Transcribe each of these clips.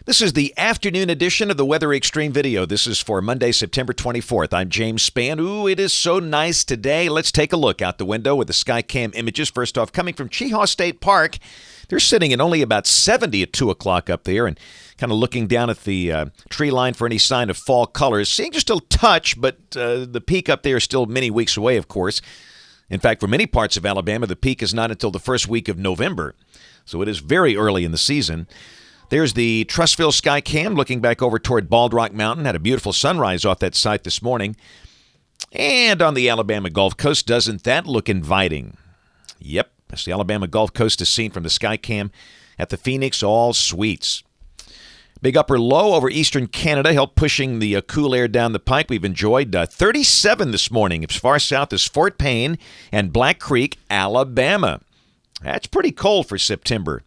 This is the afternoon edition of the Weather Xtreme video. This is for Monday, September 24th. I'm James Spann. Ooh, it is so nice today. Let's take a look out the window with the Skycam images. First off, coming from Chehaw State Park, they're sitting at only about 70 at 2 o'clock up there and kind of looking down at the tree line for any sign of fall colors. Seeing just a touch, but the peak up there is still many weeks away, of course. In fact, for many parts of Alabama, the peak is not until the first week of November. So it is very early in the season. There's the Trussville Skycam looking back over toward Bald Rock Mountain. Had a beautiful sunrise off that site this morning. And on the Alabama Gulf Coast, doesn't that look inviting? Yep, that's the Alabama Gulf Coast is seen from the Skycam at the Phoenix All Suites. Big upper low over eastern Canada helped pushing the cool air down the pike. We've enjoyed 37 this morning as far south as Fort Payne and Black Creek, Alabama. That's pretty cold for September.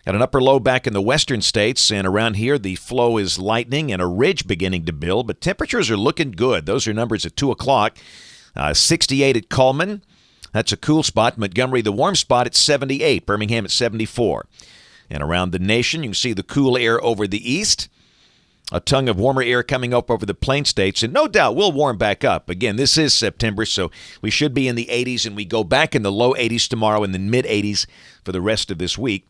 Got an upper low back in the western states, and around here the flow is lightening and a ridge beginning to build, but temperatures are looking good. Those are numbers at 2 o'clock. 68 at Cullman. That's a cool spot. Montgomery, the warm spot, at 78. Birmingham at 74. And around the nation, you can see the cool air over the east. A tongue of warmer air coming up over the plain states, and no doubt we'll warm back up. Again, this is September, so we should be in the 80s, and we go back in the low 80s tomorrow and the mid-80s for the rest of this week.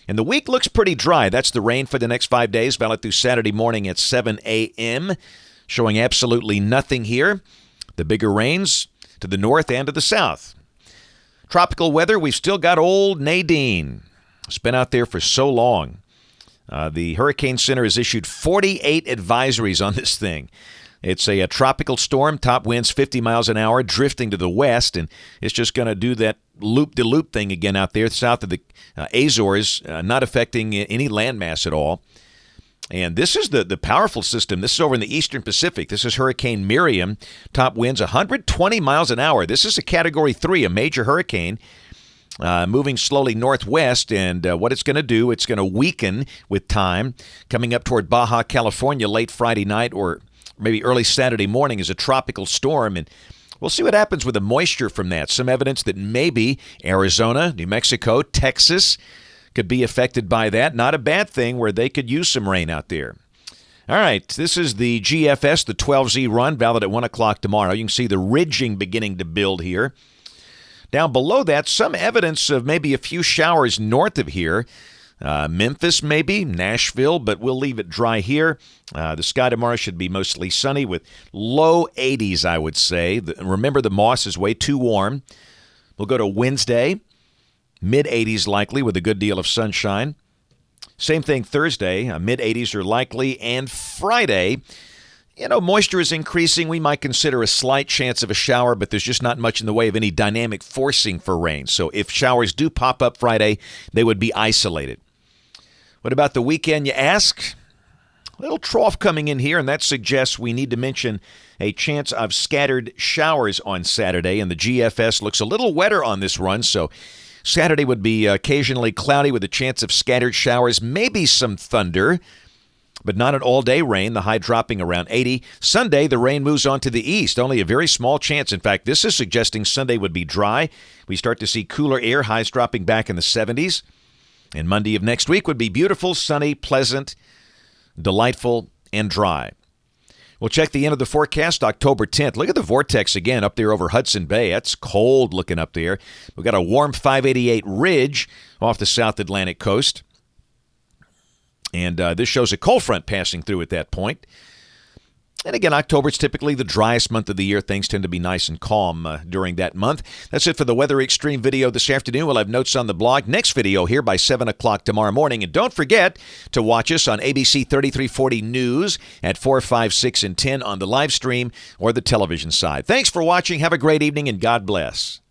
And the week looks pretty dry. That's the rain for the next 5 days, valid through Saturday morning at 7 a.m., showing absolutely nothing here. The bigger rains to the north and to the south. Tropical weather, we've still got old Nadine. It's been out there for so long. The Hurricane Center has issued 48 advisories on this thing. It's a tropical storm, top winds 50 miles an hour, drifting to the west, and it's just going to do that loop-de-loop thing again out there south of the Azores, not affecting any landmass at all. And this is the powerful system. This is over in the eastern Pacific. This is Hurricane Miriam, top winds 120 miles an hour. This is a Category 3, a major hurricane, moving slowly northwest, and what it's going to do, it's going to weaken with time, coming up toward Baja California late Friday night or maybe early Saturday morning as a tropical storm, and we'll see what happens with the moisture from that. Some evidence that maybe Arizona, New Mexico, Texas could be affected by that. Not a bad thing where they could use some rain out there. All right, this is the GFS, the 12Z run, valid at 1 o'clock tomorrow. You can see the ridging beginning to build here. Down below that, some evidence of maybe a few showers north of here. Memphis maybe, Nashville, but we'll leave it dry here. The sky tomorrow should be mostly sunny with low 80s, I would say. Remember, the moss is way too warm. We'll go to Wednesday, mid-80s likely with a good deal of sunshine. Same thing Thursday, mid-80s are likely. And Friday, moisture is increasing. We might consider a slight chance of a shower, but there's just not much in the way of any dynamic forcing for rain. So if showers do pop up Friday, they would be isolated. What about the weekend, you ask? A little trough coming in here, and that suggests we need to mention a chance of scattered showers on Saturday, and the GFS looks a little wetter on this run, so Saturday would be occasionally cloudy with a chance of scattered showers, maybe some thunder, but not an all-day rain, the high dropping around 80. Sunday, the rain moves on to the east, only a very small chance. In fact, this is suggesting Sunday would be dry. We start to see cooler air, highs dropping back in the 70s. And Monday of next week would be beautiful, sunny, pleasant, delightful, and dry. We'll check the end of the forecast October 10th. Look at the vortex again up there over Hudson Bay. That's cold looking up there. We've got a warm 588 ridge off the South Atlantic coast. And this shows a cold front passing through at that point. And again, October is typically the driest month of the year. Things tend to be nice and calm during that month. That's it for the Weather Xtreme video this afternoon. We'll have notes on the blog. Next video here by 7 o'clock tomorrow morning. And don't forget to watch us on ABC 3340 News at 4, 5, 6, and 10 on the live stream or the television side. Thanks for watching. Have a great evening, and God bless.